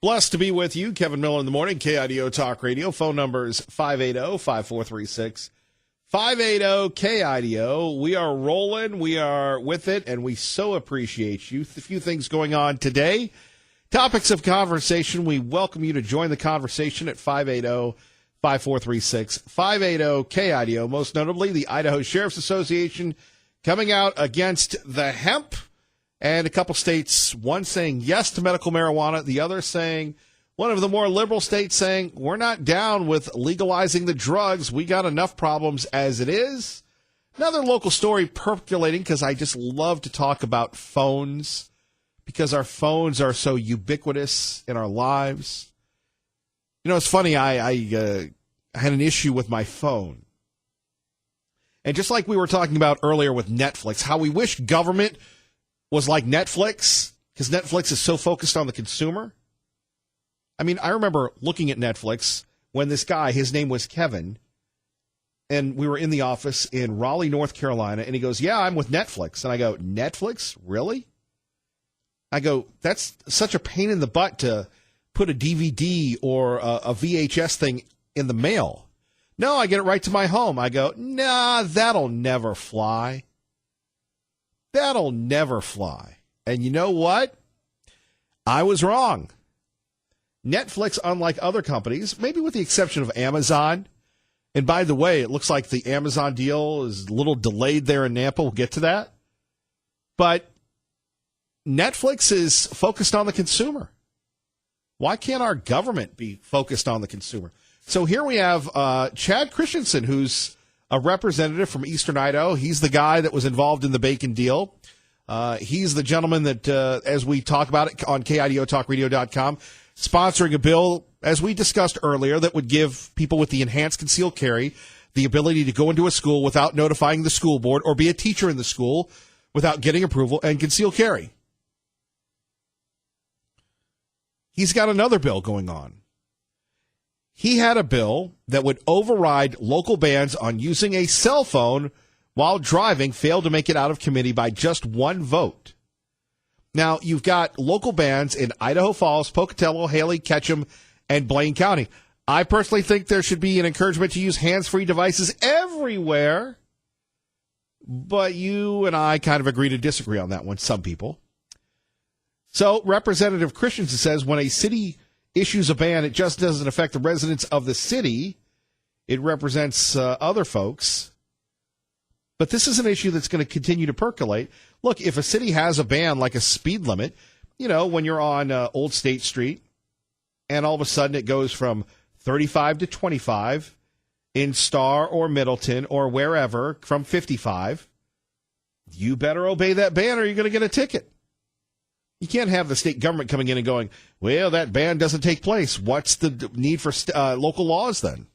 Blessed to be with you. Kevin Miller in the morning, KIDO Talk Radio. Phone numbers 580-5436. 580-KIDO. We are rolling. We are with it, and we so appreciate you. A few things going on today. Topics of conversation. We welcome you to join the conversation at 580-5436. 580-KIDO. Most notably, the Idaho Sheriff's Association coming out against the hemp. And a couple states, one saying yes to medical marijuana, the other saying, one of the more liberal states saying, we're not down with legalizing the drugs. We got enough problems as it is. Another local story percolating because I just love to talk about phones because our phones are so ubiquitous in our lives. You know, it's funny, I had an issue with my phone. And just like we were talking about earlier with Netflix, how we wish government was like Netflix, because Netflix is so focused on the consumer. I mean, I remember looking at Netflix when this guy, his name was Kevin, and we were in the office in Raleigh, North Carolina, and he goes, yeah, I'm with Netflix. And I go, Netflix? Really? I go, that's such a pain in the butt to put a DVD or a VHS thing in the mail. No, I get it right to my home. I go, nah, that'll never fly. That'll never fly. And you know what? I was wrong. Netflix, unlike other companies, maybe with the exception of Amazon, and by the way, it looks like the Amazon deal is a little delayed there in Nampa. We'll get to that. But Netflix is focused on the consumer. Why can't our government be focused on the consumer? So here we have Chad Christensen, who's a representative from Eastern Idaho. He's the guy that was involved in the bacon deal. He's the gentleman that, as we talk about it on KIDOTalkRadio.com, sponsoring a bill, as we discussed earlier, that would give people with the enhanced concealed carry the ability to go into a school without notifying the school board or be a teacher in the school without getting approval and conceal carry. He's got another bill going on. He had a bill that would override local bans on using a cell phone while driving, failed to make it out of committee by just one vote. Now, you've got local bans in Idaho Falls, Pocatello, Haley, Ketchum, and Blaine County. I personally think there should be an encouragement to use hands-free devices everywhere, but you and I kind of agree to disagree on that one, some people. So Representative Christensen says when a city issues a ban, it just doesn't affect the residents of the city. It represents other folks. But this is an issue that's going to continue to percolate. Look, if a city has a ban like a speed limit, you know, when you're on Old State Street and all of a sudden it goes from 35 to 25 in Star or Middleton or wherever from 55, you better obey that ban or you're going to get a ticket. You can't have the state government coming in and going, well, that ban doesn't take place. What's the need for local laws then?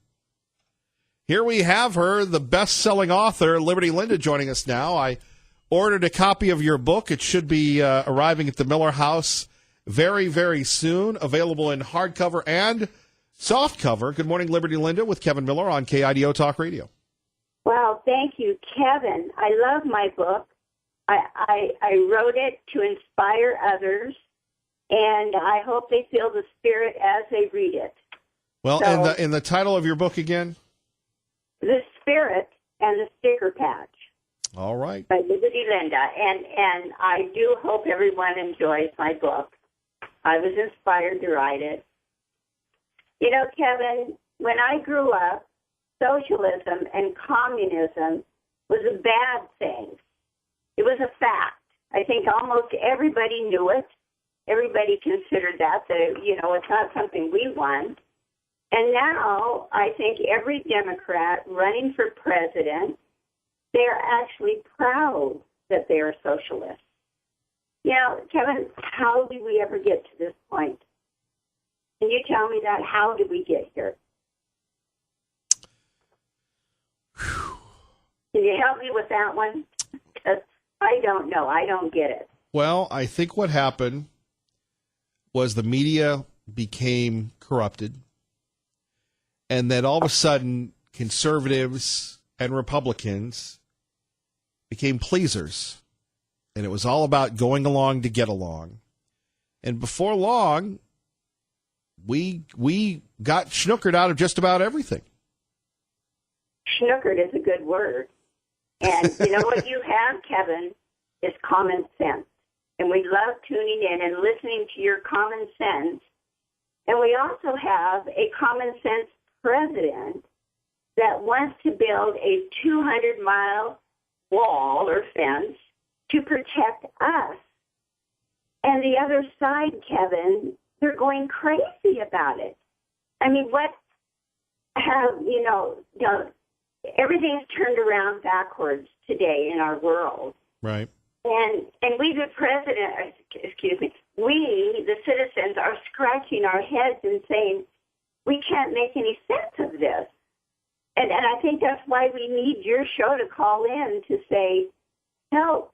Here we have her, the best-selling author, Liberty Linda, joining us now. I ordered a copy of your book. It should be arriving at the Miller House very, very soon, available in hardcover and softcover. Good morning, Liberty Linda, with Kevin Miller on KIDO Talk Radio. Well, thank you, Kevin. I love my book. I wrote it to inspire others, and I hope they feel the spirit as they read it. Well, so, in the title of your book again? The Spirit and the Sticker Patch. All right. By Liberty Linda. And I do hope everyone enjoys my book. I was inspired to write it. You know, Kevin, when I grew up, socialism and communism was a bad thing. It was a fact. I think almost everybody knew it. Everybody considered that, it's not something we want. And now I think every Democrat running for president, they're actually proud that they are socialists. You know, Kevin, how did we ever get to this point? Can you tell me that? How did we get here? Can you help me with that one? Because I don't know. I don't get it. Well, I think what happened was the media became corrupted, and then all of a sudden conservatives and Republicans became pleasers, and it was all about going along to get along. And before long, we got snookered out of just about everything. Snookered is a good word. And you know what you have, Kevin, is common sense. And we love tuning in and listening to your common sense. And we also have a common sense president that wants to build a 200-mile wall or fence to protect us. And the other side, Kevin, they're going crazy about it. I mean, everything's turned around backwards today in our world. Right. And we, we, the citizens, are scratching our heads and saying, we can't make any sense of this. And I think that's why we need your show to call in to say, help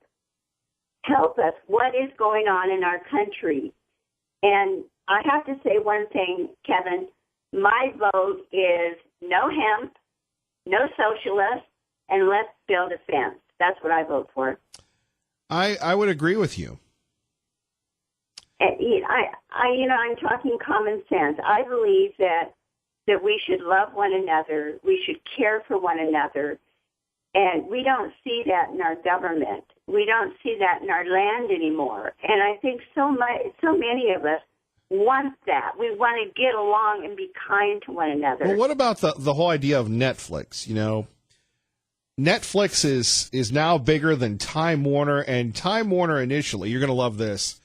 us. What is going on in our country? And I have to say one thing, Kevin. My vote is no hemp, no socialists, and let's build a fence. That's what I vote for. I would agree with you. And, I'm talking common sense. I believe that we should love one another. We should care for one another. And we don't see that in our government. We don't see that in our land anymore. And I think so many of us want that. We want to get along and be kind to one another. Well, what about the whole idea of Netflix? You know, Netflix is now bigger than Time Warner, and Time Warner initially, you're going to love this,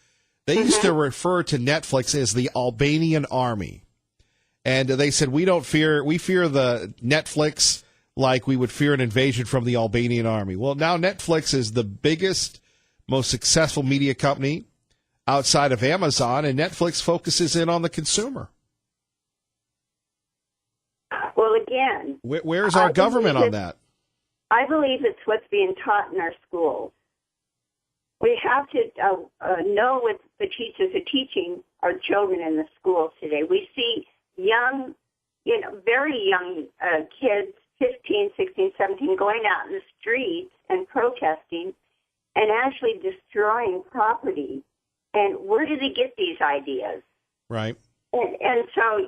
they used to refer to Netflix as the Albanian army. And they said, we fear the Netflix like we would fear an invasion from the Albanian army. Well, now Netflix is the biggest, most successful media company outside of Amazon, and Netflix focuses in on the consumer. Well, again, where's our government on that? I believe it's what's being taught in our schools. We have to know what the teachers are teaching our children in the schools today. We see young, very young kids, 15, 16, 17, going out in the streets and protesting and actually destroying property. And where do they get these ideas? Right. And so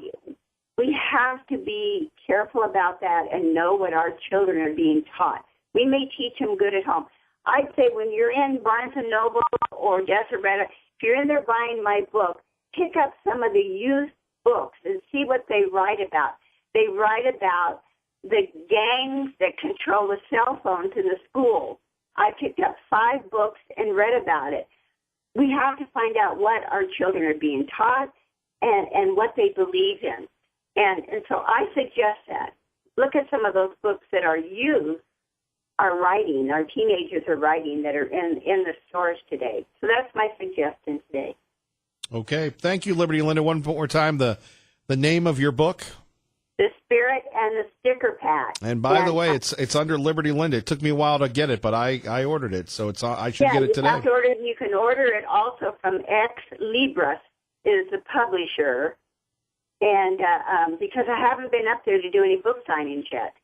we have to be careful about that and know what our children are being taught. We may teach them good at home. I'd say when you're in Barnes & Noble or Deseretta, if you're in there buying my book, pick up some of the used books and see what they write about. They write about the gangs that control the cell phones in the school. I picked up 5 books and read about it. We have to find out what our children are being taught and what they believe in. And so I suggest that. Look at some of those books that our youth are writing, our teenagers are writing that are in the stores today. So that's my suggestion today. Okay. Thank you, Liberty Linda. One more time, the name of your book? The Spirit and the Sticker Pack. And by the way, it's under Liberty Linda. It took me a while to get it, but I ordered it, so I should get it today. You have to order it. You can order it also from Ex Libris, is the publisher. And because I haven't been up there to do any book signings yet.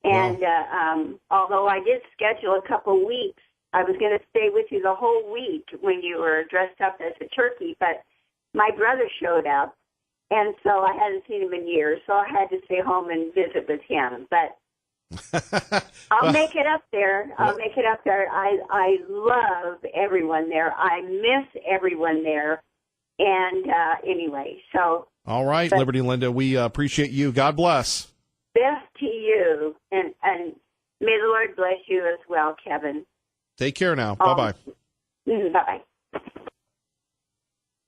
And although I did schedule a couple weeks, I was going to stay with you the whole week when you were dressed up as a turkey, but my brother showed up, and so I hadn't seen him in years, so I had to stay home and visit with him. But I'll make it up there. I'll make it up there. I love everyone there. I miss everyone there. And anyway, so... All right, Liberty Linda, we appreciate you. God bless. Best to you, and may the Lord bless you as well, Kevin. Take care now. Bye-bye. Bye-bye.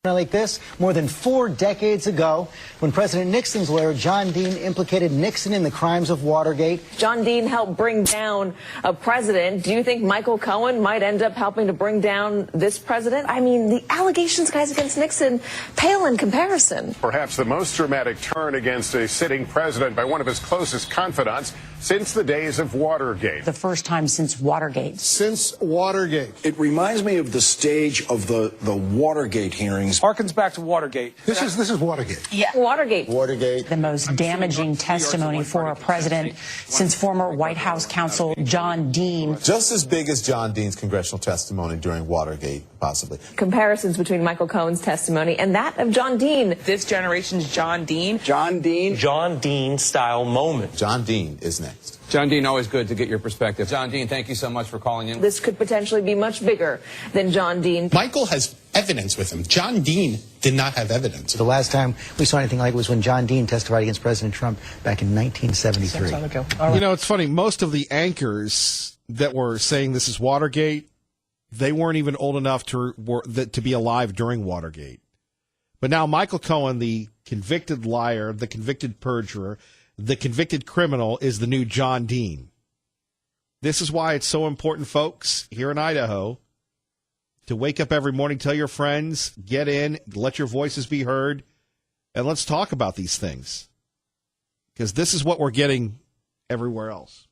Like this, more than 4 decades ago, when President Nixon's lawyer, John Dean, implicated Nixon in the crimes of Watergate. John Dean helped bring down a president. Do you think Michael Cohen might end up helping to bring down this president? I mean, the allegations, guys, against Nixon pale in comparison. Perhaps the most dramatic turn against a sitting president by one of his closest confidants since the days of Watergate. The first time since Watergate. Since Watergate. It reminds me of the stage of the Watergate hearings things. Harkens back to Watergate. This is Watergate. Yeah, Watergate. Watergate. The most damaging testimony for a president since former White House counsel John Dean. Just as big as John Dean's congressional testimony during Watergate, possibly. Comparisons between Michael Cohen's testimony and that of John Dean. This generation's John Dean. John Dean. John Dean style moment. John Dean is next. John Dean, always good to get your perspective. John Dean, thank you so much for calling in. This could potentially be much bigger than John Dean. Michael has evidence with him. John Dean did not have evidence. The last time we saw anything like it was when John Dean testified against President Trump back in 1973. You know, it's funny. Most of the anchors that were saying this is Watergate, they weren't even old enough to be alive during Watergate. But now Michael Cohen, the convicted liar, the convicted perjurer, the convicted criminal, is the new John Dean. This is why it's so important, folks, here in Idaho, to wake up every morning, tell your friends, get in, let your voices be heard, and let's talk about these things. Because this is what we're getting everywhere else.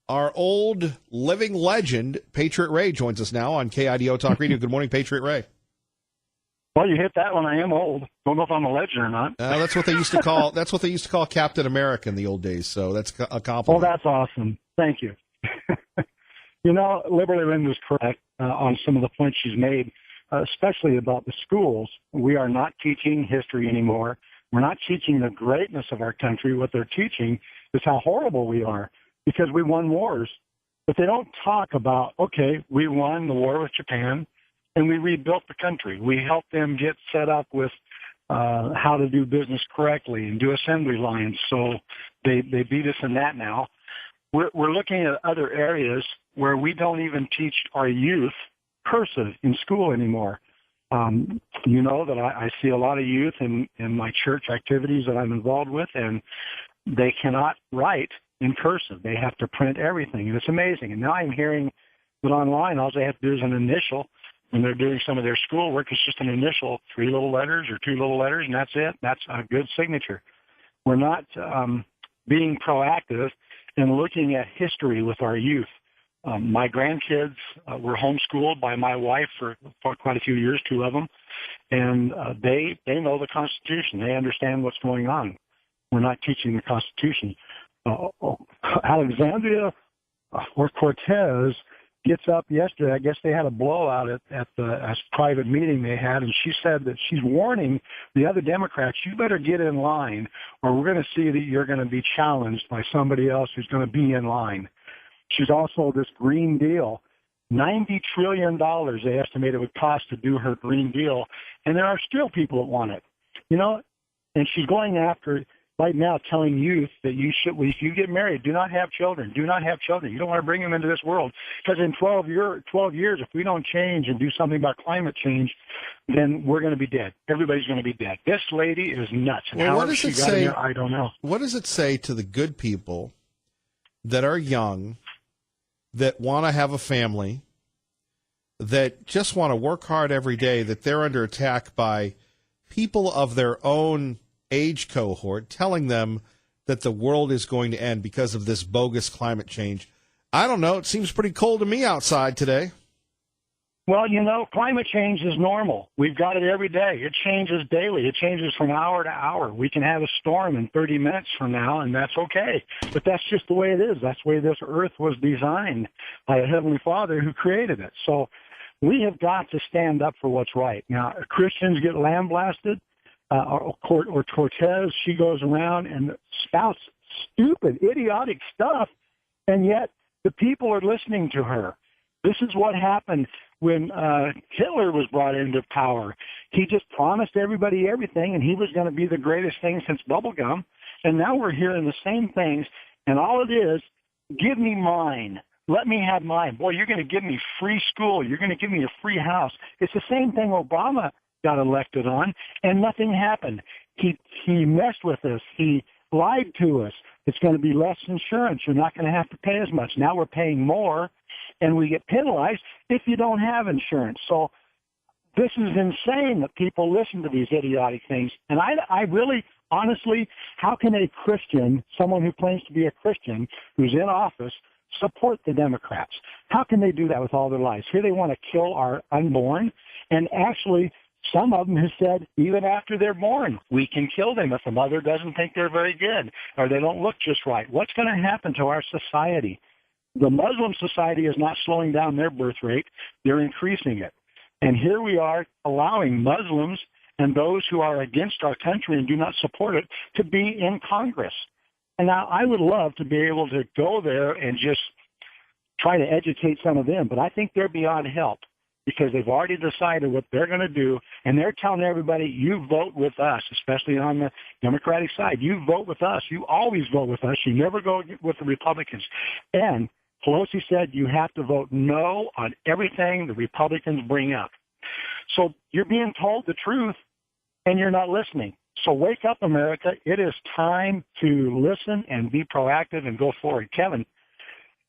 Our old living legend, Patriot Ray, joins us now on KIDO Talk Radio. Good morning, Patriot Ray. Well, you hit that one. I am old. Don't know if I'm a legend or not. That's what they used to call. That's what they used to call Captain America in the old days. So that's a compliment. Well, that's awesome. Thank you. You know, Liberty Lynn was correct on some of the points she's made, especially about the schools. We are not teaching history anymore. We're not teaching the greatness of our country. What they're teaching is how horrible we are because we won wars. But they don't talk about, okay, we won the war with Japan. And we rebuilt the country. We helped them get set up with how to do business correctly and do assembly lines. So they beat us in that now. We're looking at other areas where we don't even teach our youth cursive in school anymore. You know that I see a lot of youth in my church activities that I'm involved with, and they cannot write in cursive. They have to print everything, and it's amazing. And now I'm hearing that online all they have to do is an initial. When they're doing some of their schoolwork, it's just an initial 3 little letters or 2 little letters, and that's it. That's a good signature. We're not being proactive and looking at history with our youth. My grandkids were homeschooled by my wife for quite a few years, 2 of them, and they know the Constitution. They understand what's going on. We're not teaching the Constitution. Alexandria or Cortez gets up yesterday. I guess they had a blowout at the private meeting they had, and she said that she's warning the other Democrats, you better get in line or we're going to see that you're going to be challenged by somebody else who's going to be in line. She's also this Green Deal. $90 trillion they estimate it would cost to do her Green Deal, and there are still people that want it. You know, and she's going after right now telling youth that you should, if you get married, do not have children. Do not have children. You don't want to bring them into this world. Because in 12 years, if we don't change and do something about climate change, then we're going to be dead. Everybody's going to be dead. This lady is nuts. And well, what does it say? Here, I don't know. What does it say to the good people that are young, that want to have a family, that just want to work hard every day, that they're under attack by people of their own age cohort telling them that the world is going to end because of this bogus climate change? I don't know. It seems pretty cold to me outside today. Well, you know, climate change is normal. We've got it every day. It changes daily. It changes from hour to hour. We can have a storm in 30 minutes from now, and that's okay. But that's just the way it is. That's the way this earth was designed by a Heavenly Father who created it. So we have got to stand up for what's right. Now, Christians get lambasted. Or Cortez, she goes around and spouts stupid, idiotic stuff, and yet the people are listening to her. This is what happened when Hitler was brought into power. He just promised everybody everything, and he was going to be the greatest thing since bubblegum, and now we're hearing the same things, and all it is, give me mine. Let me have mine. Boy, you're going to give me free school. You're going to give me a free house. It's the same thing Obama got elected on, and nothing happened. He messed with us. He lied to us. It's going to be less insurance. You're not going to have to pay as much. Now we're paying more, and we get penalized if you don't have insurance. So this is insane that people listen to these idiotic things. And I really, honestly, how can a Christian, someone who claims to be a Christian, who's in office, support the Democrats? How can they do that with all their lives? Here they want to kill our unborn and actually Some of them have said, even after they're born, we can kill them if the mother doesn't think they're very good or they don't look just right. What's going to happen to our society? The Muslim society is not slowing down their birth rate. They're increasing it. And here we are allowing Muslims and those who are against our country and do not support it to be in Congress. And now I would love to be able to go there and just try to educate some of them, but I think they're beyond help because they've already decided what they're going to do, and they're telling everybody, you vote with us, especially on the Democratic side. You vote with us. You always vote with us. You never go with the Republicans. And Pelosi said you have to vote no on everything the Republicans bring up. So you're being told the truth, and you're not listening. So wake up, America. It is time to listen and be proactive and go forward. Kevin,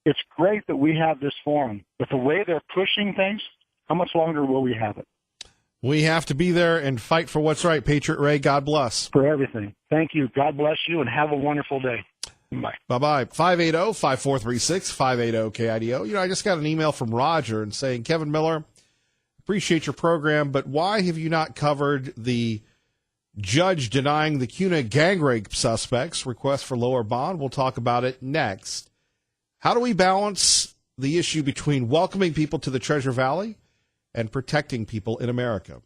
it's great that we have this forum, but the way they're pushing things, how much longer will we have it? We have to be there and fight for what's right. Patriot Ray, God bless. For everything. Thank you. God bless you, and have a wonderful day. Bye. Bye-bye. 580-5436, 580-KIDO. You know, I just got an email from Roger and saying, Kevin Miller, appreciate your program, but why have you not covered the judge denying the CUNA gang rape suspects request for lower bond? We'll talk about it next. How do we balance the issue between welcoming people to the Treasure Valley and protecting people in America?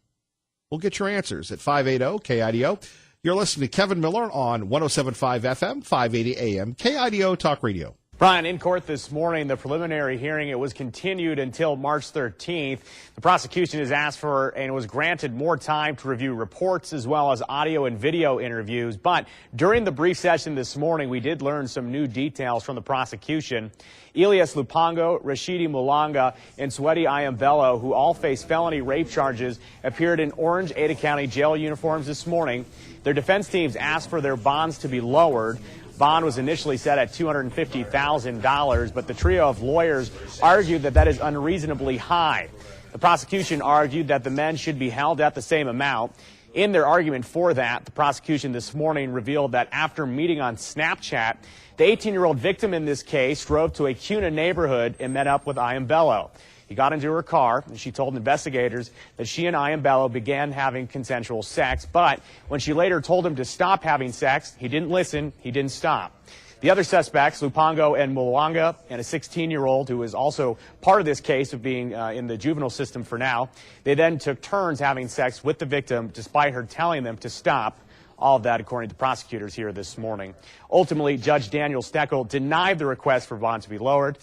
We'll get your answers at 580-KIDO. You're listening to Kevin Miller on 107.5 FM, 580 AM, KIDO Talk Radio. Brian, in court this morning, the preliminary hearing, it was continued until March 13th. The prosecution has asked for and was granted more time to review reports as well as audio and video interviews. But during the brief session this morning, we did learn some new details from the prosecution. Elias Lupango, Rashidi Mulanga, and Sweti Ayambello, who all face felony rape charges, appeared in orange Ada County jail uniforms this morning. Their defense teams asked for their bonds to be lowered. Bond was initially set at $250,000, but the trio of lawyers argued that that is unreasonably high. The prosecution argued that the men should be held at the same amount. In their argument for that, the prosecution this morning revealed that after meeting on Snapchat, the 18-year-old victim in this case drove to a CUNA neighborhood and met up with Ayambello. He got into her car, and she told investigators that she and Ayambello began having consensual sex, but when she later told him to stop having sex, he didn't listen, he didn't stop. The other suspects, Lupango and Mulanga, and a 16-year-old who is also part of this case of being in the juvenile system for now, they then took turns having sex with the victim despite her telling them to stop. All of that according to prosecutors here this morning. Ultimately, Judge Daniel Steckel denied the request for bond to be lowered.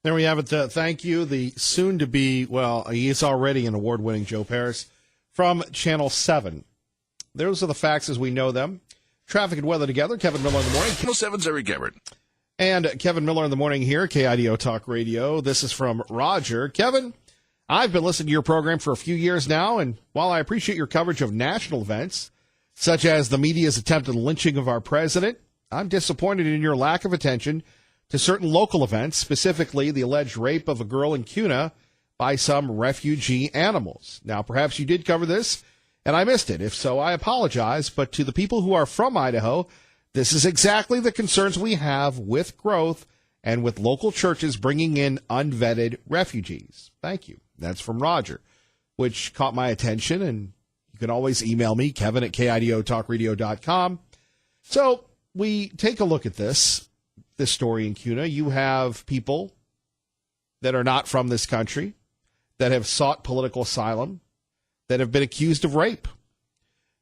There we have it. Thank you. The soon-to-be, well, he is already an award-winning Joe Paris from Channel 7. Those are the facts as we know them. Traffic and weather together. Kevin Miller in the morning. Channel 7's Eric Everett. And Kevin Miller in the morning here, KIDO Talk Radio. This is from Roger. Kevin, I've been listening to your program for a few years now, and while I appreciate your coverage of national events, such as the media's attempted lynching of our president, I'm disappointed in your lack of attention to certain local events, specifically the alleged rape of a girl in CUNA by some refugee animals. Now, perhaps you did cover this, and I missed it. If so, I apologize. But to the people who are from Idaho, this is exactly the concerns we have with growth and with local churches bringing in unvetted refugees. Thank you. That's from Roger, which caught my attention, and you can always email me, Kevin at KIDOTalkRadio.com. So we take a look at this story in CUNA. You have people that are not from this country that have sought political asylum that have been accused of rape.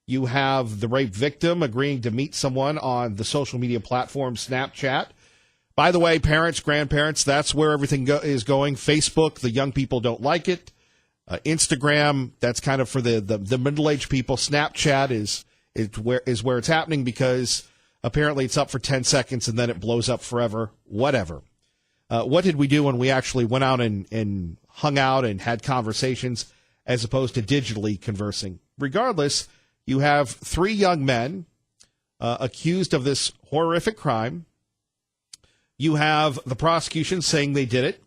You have the rape victim agreeing to meet someone on the social media platform Snapchat. By the way, parents, grandparents, that's where everything is going. Facebook, the young people don't like it. Instagram, that's kind of for the middle-aged people. Snapchat is where it's happening because apparently it's up for 10 seconds and then it blows up forever. Whatever. What did we do when we actually went out and hung out and had conversations as opposed to digitally conversing? Regardless, you have 3 young men accused of this horrific crime. You have the prosecution saying they did it.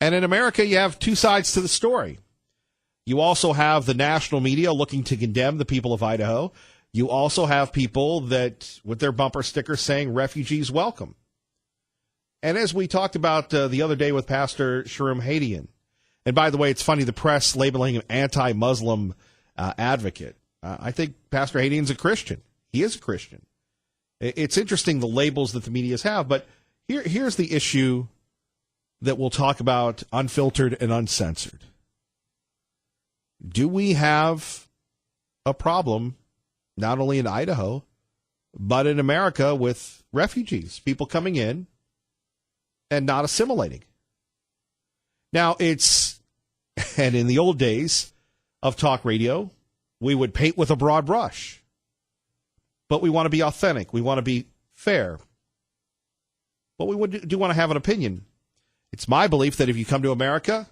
And in America, you have 2 sides to the story. You also have the national media looking to condemn the people of Idaho. You also have people that, with their bumper stickers saying refugees welcome. And as we talked about the other day with Pastor Shurim Hadian, and by the way, it's funny, the press labeling him anti-Muslim advocate. I think Pastor Hadian's a Christian. He is a Christian. It's interesting the labels that the medias have, but here's the issue that we'll talk about unfiltered and uncensored. Do we have a problem, not only in Idaho, but in America with refugees, people coming in and not assimilating? Now, and in the old days of talk radio, we would paint with a broad brush. But we want to be authentic. We want to be fair. But we do want to have an opinion. It's my belief that if you come to America,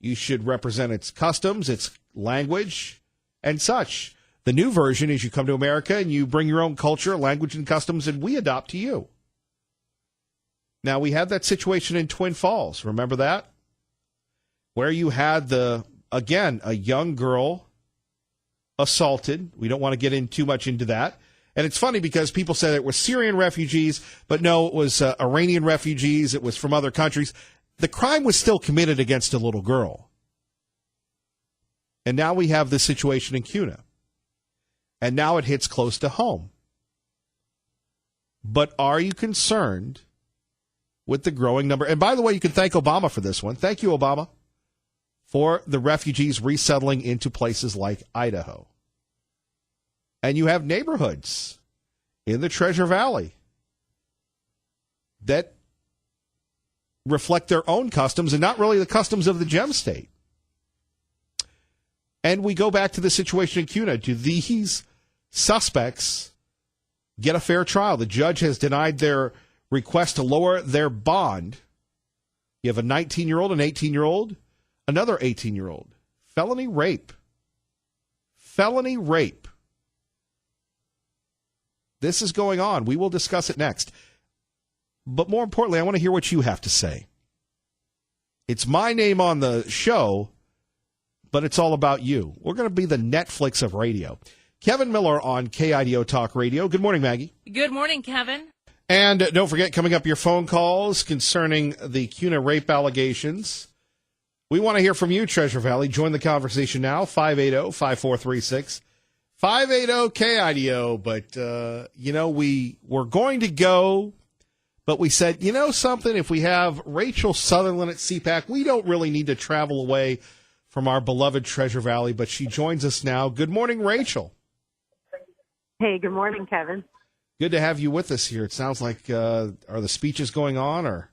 you should represent its customs, its language, and such. The new version is you come to America and you bring your own culture, language, and customs, and we adopt to you. Now, we had that situation in Twin Falls. Remember that? Where you had, a young girl assaulted. We don't want to get in too much into that. And it's funny because people said it was Syrian refugees, but no, it was Iranian refugees. It was from other countries. The crime was still committed against a little girl. And now we have this situation in Kuna. And now it hits close to home. But are you concerned with the growing number? And by the way, you can thank Obama for this one. Thank you, Obama, for the refugees resettling into places like Idaho. And you have neighborhoods in the Treasure Valley that reflect their own customs and not really the customs of the Gem State. And we go back to the situation in Kuna. Do these suspects get a fair trial? The judge has denied their request to lower their bond. You have a 19-year-old, an 18-year-old, another 18-year-old. Felony rape. Felony rape. This is going on. We will discuss it next. But more importantly, I want to hear what you have to say. It's my name on the show, but it's all about you. We're going to be the Netflix of radio. Kevin Miller on KIDO Talk Radio. Good morning, Maggie. Good morning, Kevin. And don't forget, coming up, your phone calls concerning the Kuna rape allegations. We want to hear from you, Treasure Valley. Join the conversation now, 580-5436. 580-KIDO. But, we were going to go, but we said, something, if we have Rachel Sutherland at CPAC, we don't really need to travel away from our beloved Treasure Valley, but she joins us now. Good morning, Rachel. Hey, good morning, Kevin. Good to have you with us here. It sounds like, are the speeches going on, or?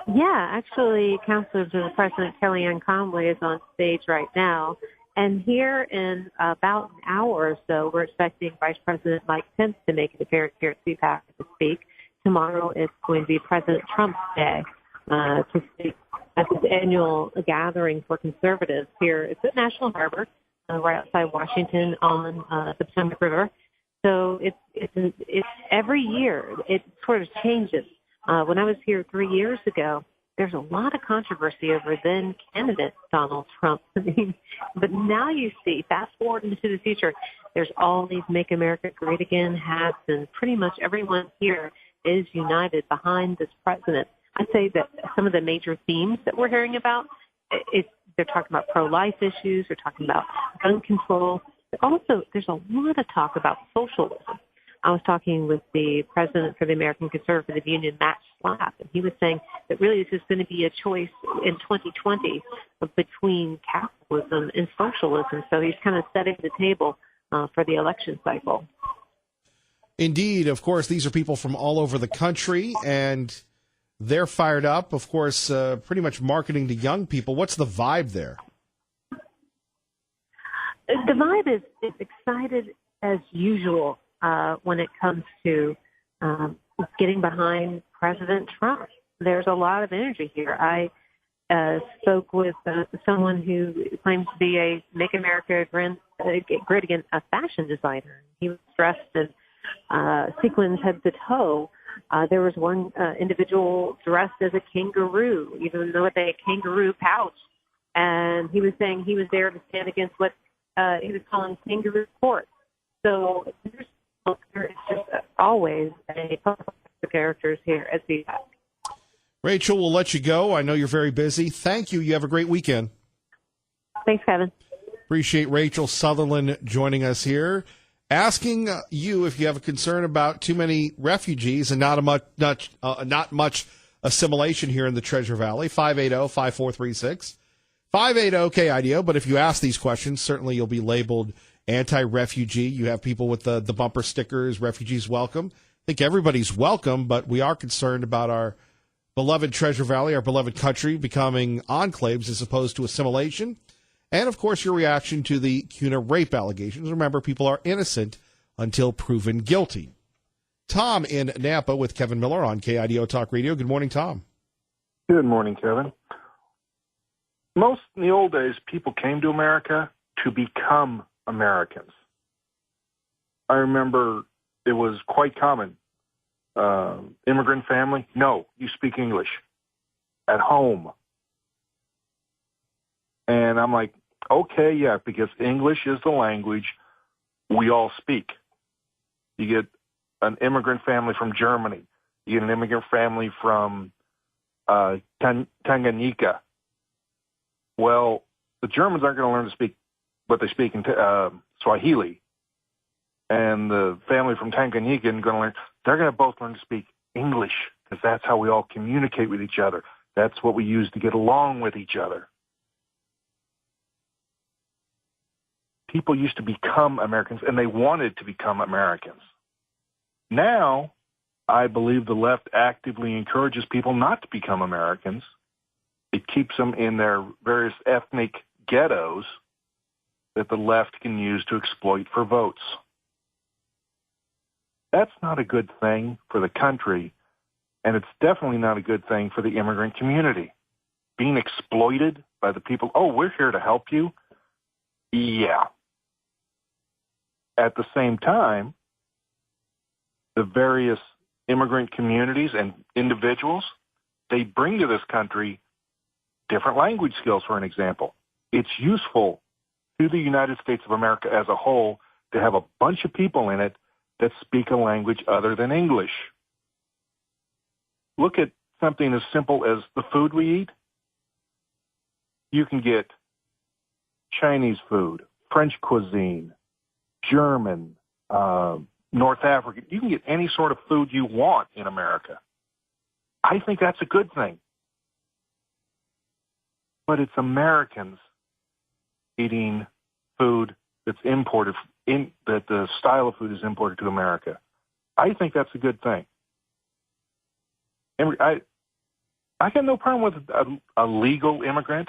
Yeah, actually, Counselor to the President Kellyanne Conway is on stage right now. And here in about an hour or so, we're expecting Vice President Mike Pence to make an appearance here at CPAC to speak. Tomorrow is going to be President Trump's day to speak at this annual gathering for conservatives here. It's at National Harbor, right outside Washington on the Potomac River. So it's every year it sort of changes. When I was here 3 years ago, there's a lot of controversy over then candidate Donald Trump. But now you see, fast forward into the future, there's all these Make America Great Again hats, and pretty much everyone here is united behind this president. I'd say that some of the major themes that we're hearing about, they're talking about pro-life issues, they're talking about gun control. But also, there's a lot of talk about socialism. I was talking with the president for the American Conservative Union, Matt Schlapp, and he was saying that really this is going to be a choice in 2020 between capitalism and socialism. So he's kind of setting the table for the election cycle. Indeed. Of course, these are people from all over the country, and they're fired up, of course, pretty much marketing to young people. What's the vibe there? The vibe is excited as usual. When it comes to getting behind President Trump. There's a lot of energy here. I spoke with someone who claims to be a Make America Great Again a fashion designer. He was dressed in sequins head to toe. There was one individual dressed as a kangaroo, even though with a kangaroo pouch. And he was saying he was there to stand against what he was calling kangaroo court. So there's just always a couple of characters here at CPAC. Rachel, we'll let you go. I know you're very busy. Thank you. You have a great weekend. Thanks, Kevin. Appreciate Rachel Sutherland joining us here, asking you if you have a concern about too many refugees and not much assimilation here in the Treasure Valley. 580-5436. 580-KIDO. But if you ask these questions, certainly you'll be labeled anti-refugee. You have people with the bumper stickers, refugees welcome. I think everybody's welcome, but we are concerned about our beloved Treasure Valley, our beloved country, becoming enclaves as opposed to assimilation. And, of course, your reaction to the CUNA rape allegations. Remember, people are innocent until proven guilty. Tom in Napa with Kevin Miller on KIDO Talk Radio. Good morning, Tom. Good morning, Kevin. Most in the old days, people came to America to become Americans. I remember it was quite common. Immigrant family, no, you speak English at home. And I'm like, okay, yeah, because English is the language we all speak. You get an immigrant family from Germany. You get an immigrant family from Tanganyika. Well, the Germans aren't going to learn to speak what they speak in Swahili. And the family from Tanganyika is going to learn, they're going to both learn to speak English, because that's how we all communicate with each other. That's what we use to get along with each other. People used to become Americans, and they wanted to become Americans. Now, I believe the left actively encourages people not to become Americans. It keeps them in their various ethnic ghettos that the left can use to exploit for votes. That's not a good thing for the country, and it's definitely not a good thing for the immigrant community. Being exploited by the people, oh, we're here to help you. Yeah. At the same time, the various immigrant communities and individuals, they bring to this country different language skills, for an example. It's useful to the United States of America as a whole to have a bunch of people in it that speak a language other than English. Look at something as simple as the food we eat. You can get Chinese food, French cuisine, German, North African. You can get any sort of food you want in America. I think that's a good thing. But it's Americans eating food that's imported, that the style of food is imported to America. I think that's a good thing. And I got no problem with a legal immigrant,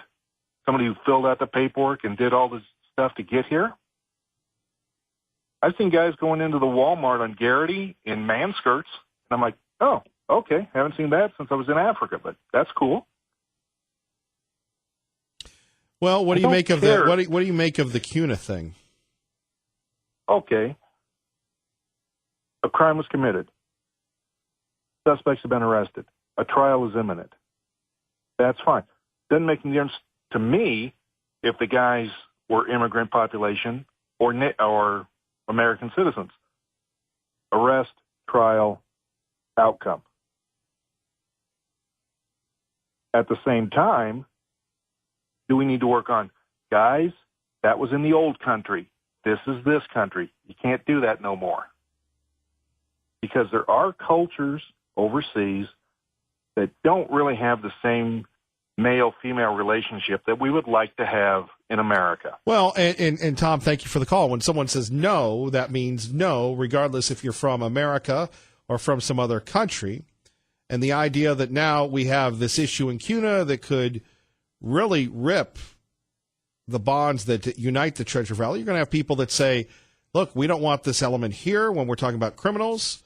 somebody who filled out the paperwork and did all this stuff to get here. I've seen guys going into the Walmart on Garrity in man skirts, and I'm like, oh, okay, haven't seen that since I was in Africa, but that's cool. Well, what do you make of the what do you make of the CUNA thing? Okay, a crime was committed. Suspects have been arrested. A trial is imminent. That's fine. Doesn't make any difference to me if the guys were immigrant population or American citizens. Arrest, trial, outcome. At the same time, do we need to work on, guys, that was in the old country. This is this country. You can't do that no more. Because there are cultures overseas that don't really have the same male-female relationship that we would like to have in America. Well, and Tom, thank you for the call. When someone says no, that means no, regardless if you're from America or from some other country. And the idea that now we have this issue in CUNA that could really rip the bonds that unite the Treasure Valley. You're going to have people that say, look, we don't want this element here when we're talking about criminals.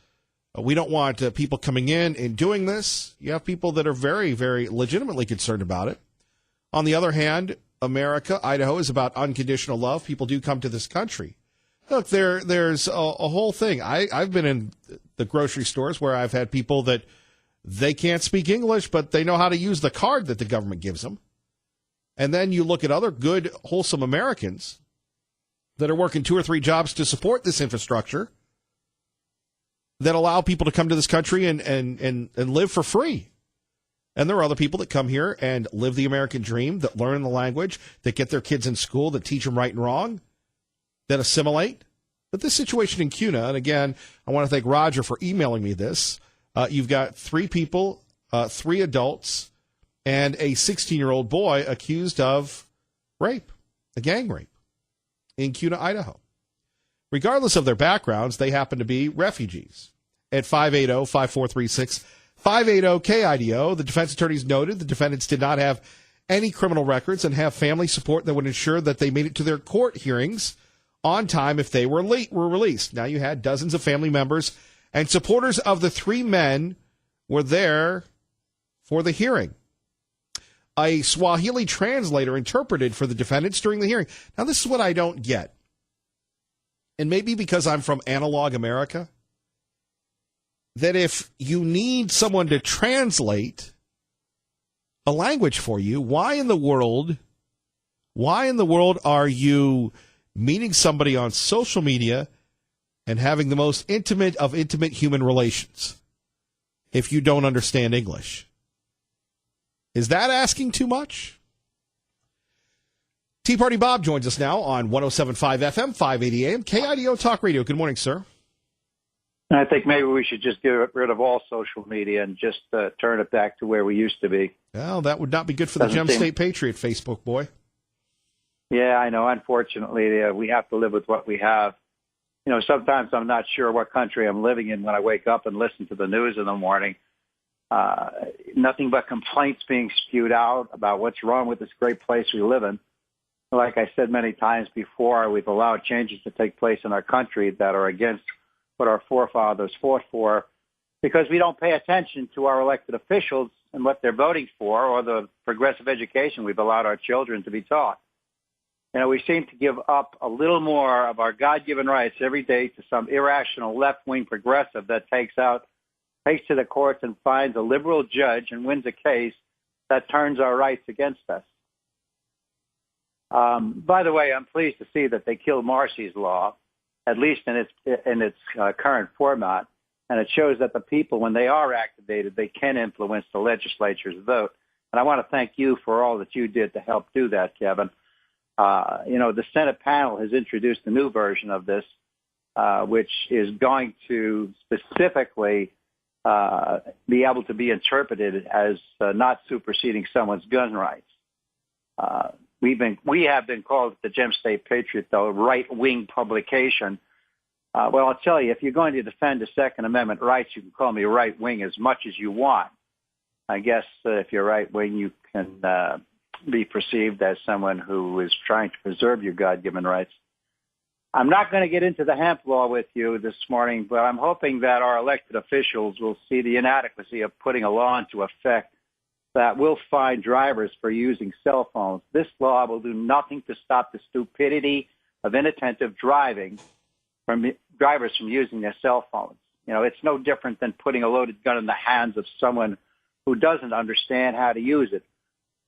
We don't want people coming in and doing this. You have people that are very, very legitimately concerned about it. On the other hand, America, Idaho, is about unconditional love. People do come to this country. Look, there's a whole thing. I've been in the grocery stores where I've had people that they can't speak English, but they know how to use the card that the government gives them. And then you look at other good, wholesome Americans that are working 2 or 3 jobs to support this infrastructure that allow people to come to this country and live for free. And there are other people that come here and live the American dream, that learn the language, that get their kids in school, that teach them right and wrong, that assimilate. But this situation in Kuna, and again, I want to thank Roger for emailing me this. You've got 3 people, 3 adults, and a 16-year-old boy accused of rape, a gang rape, in Kuna, Idaho. Regardless of their backgrounds, they happen to be refugees. At 580-5436, 580-KIDO, the defense attorneys noted the defendants did not have any criminal records and have family support that would ensure that they made it to their court hearings on time if they were released. Now, you had dozens of family members and supporters of the 3 men were there for the hearing. A Swahili translator interpreted for the defendants during the hearing. Now, this is what I don't get. And maybe because I'm from analog America, that if you need someone to translate a language for you, why in the world are you meeting somebody on social media and having the most intimate of intimate human relations if you don't understand English? Is that asking too much? Tea Party Bob joins us now on 107.5 FM, 580 AM, KIDO Talk Radio. Good morning, sir. I think maybe we should just get rid of all social media and just turn it back to where we used to be. Well, that would not be good for the Gem State Patriot Facebook boy. Yeah, I know. Unfortunately, we have to live with what we have. You know, sometimes I'm not sure what country I'm living in when I wake up and listen to the news in the morning. Nothing but complaints being spewed out about what's wrong with this great place we live in. Like I said many times before, we've allowed changes to take place in our country that are against what our forefathers fought for, because we don't pay attention to our elected officials and what they're voting for, or the progressive education we've allowed our children to be taught. You know, we seem to give up a little more of our God-given rights every day to some irrational left-wing progressive that takes to the courts and finds a liberal judge and wins a case that turns our rights against us. By the way, I'm pleased to see that they killed Marsy's law, at least in its current format, and it shows that the people, when they are activated, they can influence the legislature's vote. And I want to thank you for all that you did to help do that, Kevin. You know, the Senate panel has introduced a new version of this, which is going to specifically be able to be interpreted as not superseding someone's gun rights. We have been called the Gem State Patriot, though, right-wing publication. Well, I'll tell you, if you're going to defend the Second Amendment rights, you can call me right-wing as much as you want. I guess if you're right-wing, you can be perceived as someone who is trying to preserve your God-given rights. I'm not going to get into the hemp law with you this morning, but I'm hoping that our elected officials will see the inadequacy of putting a law into effect that will fine drivers for using cell phones. This law will do nothing to stop the stupidity of inattentive driving from drivers from using their cell phones. You know, it's no different than putting a loaded gun in the hands of someone who doesn't understand how to use it.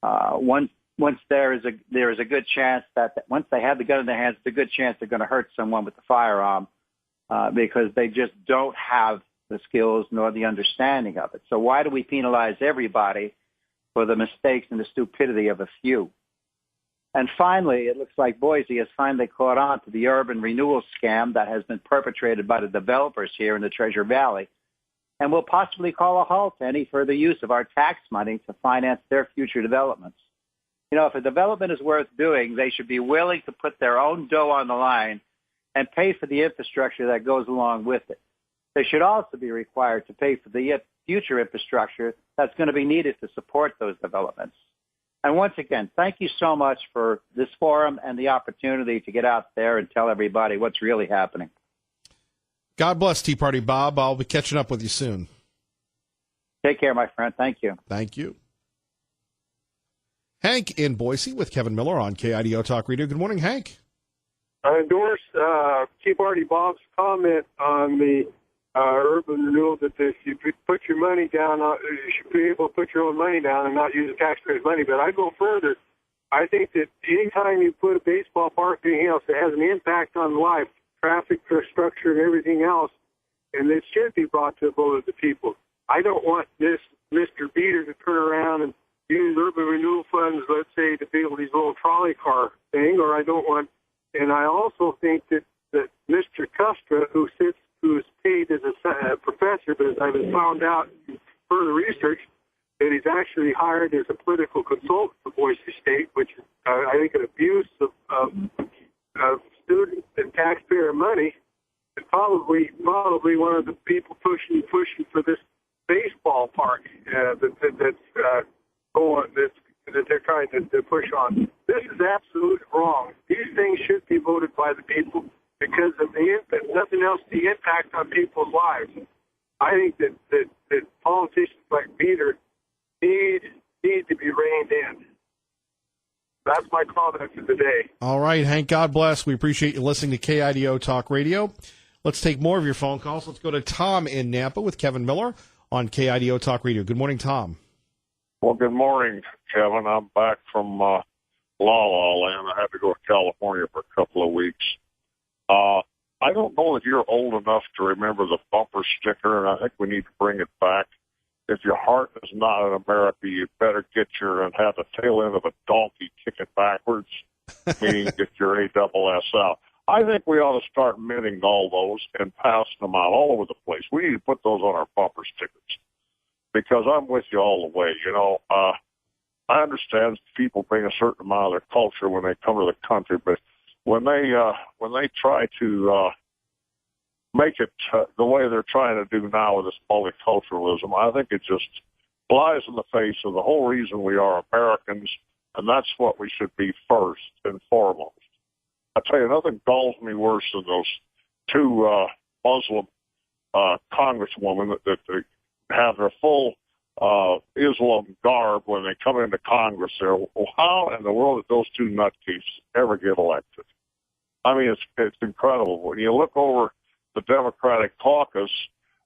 Once there is a good chance that once they have the gun in their hands, there's a good chance they're going to hurt someone with the firearm because they just don't have the skills nor the understanding of it. So why do we penalize everybody for the mistakes and the stupidity of a few? And finally, it looks like Boise has finally caught on to the urban renewal scam that has been perpetrated by the developers here in the Treasure Valley, and will possibly call a halt to any further use of our tax money to finance their future developments. You know, if a development is worth doing, they should be willing to put their own dough on the line and pay for the infrastructure that goes along with it. They should also be required to pay for the future infrastructure that's going to be needed to support those developments. And once again, thank you so much for this forum and the opportunity to get out there and tell everybody what's really happening. God bless, Tea Party Bob. I'll be catching up with you soon. Take care, my friend. Thank you. Thank you. Hank in Boise with Kevin Miller on KIDO Talk Radio. Good morning, Hank. I endorse Tea Party Bob's comment on the urban renewal that if you put your money down, you should be able to put your own money down and not use the taxpayers' money. But I go further. I think that anytime you put a baseball park or anything else that has an impact on life, traffic, structure, and everything else, and it should be brought to the vote of the people. I don't want this Mr. Beater to turn around and use urban renewal funds, let's say, to build these little trolley car thing, or I don't want. And I also think that Mr. Kustra, who is paid as a professor, but as I was found out in further research, that he's actually hired as a political consultant for Boise State, which is, I think, an abuse of student and taxpayer money, and probably one of the people pushing for this baseball park that they're trying to push on. This is absolutely wrong. These things should be voted by the people because of nothing else, the impact on people's lives. I think that politicians like Beater need to be reined in. That's my comment for today. All right, Hank, God bless. We appreciate you listening to KIDO Talk Radio. Let's take more of your phone calls. Let's go to Tom in Nampa with Kevin Miller on KIDO Talk Radio. Good morning, Tom. Well, good morning, Kevin. I'm back from La La Land. I had to go to California for a couple of weeks. I don't know if you're old enough to remember the bumper sticker, and I think we need to bring it back. If your heart is not in America, you better get and have the tail end of a donkey kick it backwards, meaning get your ASS out. I think we ought to start minting all those and passing them out all over the place. We need to put those on our bumper stickers because I'm with you all the way. You know, I understand people bring a certain amount of their culture when they come to the country, but when they try to make it the way they're trying to do now with this multiculturalism, I think it just flies in the face of the whole reason we are Americans, and that's what we should be first and foremost. I tell you, nothing galls me worse than those two Muslim congresswomen that have their full Islam garb when they come into Congress there. Well, how in the world did those two nutcases ever get elected? I mean, it's incredible. When you look over the Democratic caucus,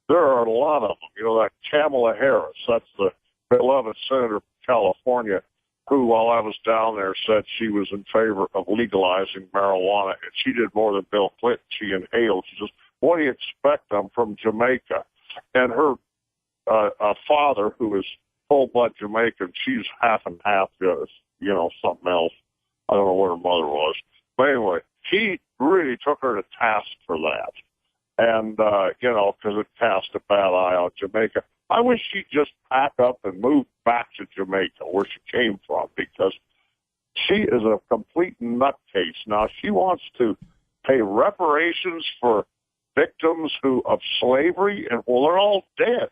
there are a lot of them. You know, that Kamala Harris, that's the beloved senator from California, who, while I was down there, said she was in favor of legalizing marijuana, and she did more than Bill Clinton. She inhaled. She says, what do you expect? I'm from Jamaica. And her father, who is full-blood Jamaican, she's half and half, something else. I don't know what her mother was. But anyway, he really took her to task for that. And, because it cast a bad eye on Jamaica. I wish she'd just pack up and move back to Jamaica, where she came from, because she is a complete nutcase. Now, she wants to pay reparations for victims of slavery, and, well, they're all dead.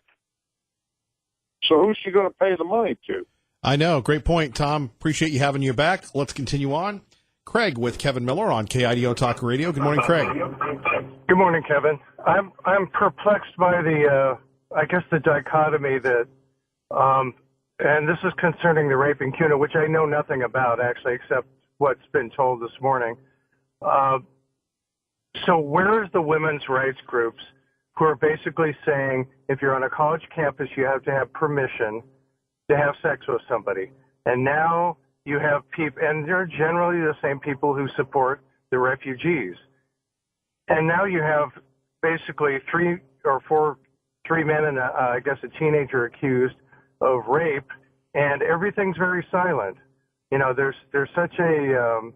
So who's she going to pay the money to? I know. Great point, Tom. Appreciate you having you back. Let's continue on. Craig with Kevin Miller on KIDO Talk Radio. Good morning, Craig. Good morning, Kevin. I'm perplexed by the dichotomy that, and this is concerning the rape in CUNA, which I know nothing about actually, except what's been told this morning. So where's the women's rights groups who are basically saying if you're on a college campus, you have to have permission to have sex with somebody? And now you have people, and they're generally the same people who support the refugees. And now you have basically three men and a teenager accused of rape, and everything's very silent. You know, there's such a,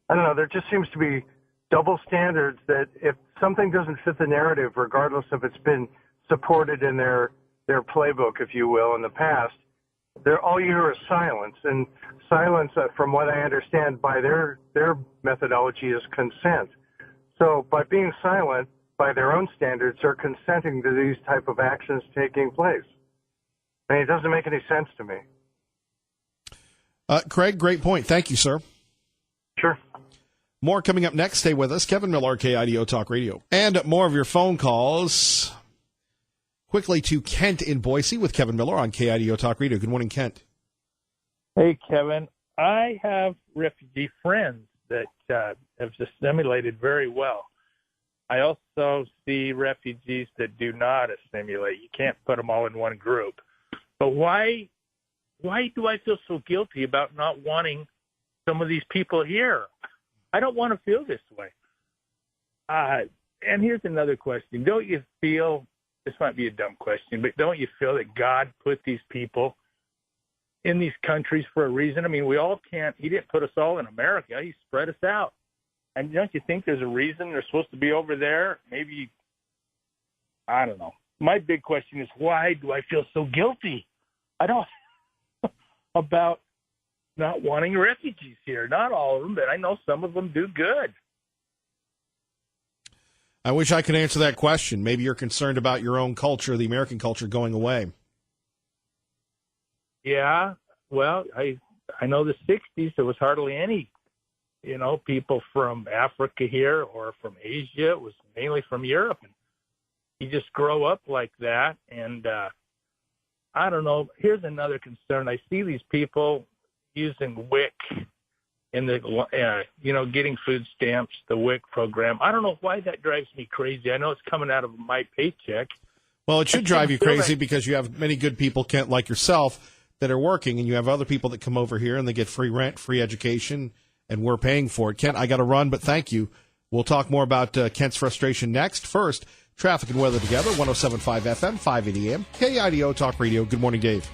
there just seems to be double standards that if something doesn't fit the narrative, regardless if it's been supported in their playbook, if you will, in the past, all you hear is silence. And silence, from what I understand by their methodology, is consent. So by being silent, by their own standards, are consenting to these type of actions taking place. I mean, it doesn't make any sense to me. Craig, great point. Thank you, sir. Sure. More coming up next. Stay with us. Kevin Miller, KIDO Talk Radio. And more of your phone calls. Quickly to Kent in Boise with Kevin Miller on KIDO Talk Radio. Good morning, Kent. Hey, Kevin. I have refugee friends that have assimilated very well. I also see refugees that do not assimilate. You can't put them all in one group. But why do I feel so guilty about not wanting some of these people here? I don't want to feel this way. And here's another question. Don't you feel this might be a dumb question, but don't you feel that God put these people in these countries for a reason? I mean, he didn't put us all in America. He spread us out. And don't you think there's a reason they're supposed to be over there? Maybe, I don't know. My big question is, why do I feel so guilty? I don't about not wanting refugees here. Not all of them, but I know some of them do good. I wish I could answer that question. Maybe you're concerned about your own culture, the American culture, going away. Yeah, well, I know the 60s, there was hardly any, people from Africa here or from Asia. It was mainly from Europe. And you just grow up like that. And I don't know. Here's another concern. I see these people using WIC in the, getting food stamps, the WIC program. I don't know why that drives me crazy. I know it's coming out of my paycheck. Well, it should drive you crazy because you have many good people, Kent, like yourself, that are working, and you have other people that come over here and they get free rent, free education, and we're paying for it. Kent, I got to run, but thank you. We'll talk more about Kent's frustration next. First, traffic and weather together, 107.5 FM, 580 AM, KIDO Talk Radio. Good morning, Dave.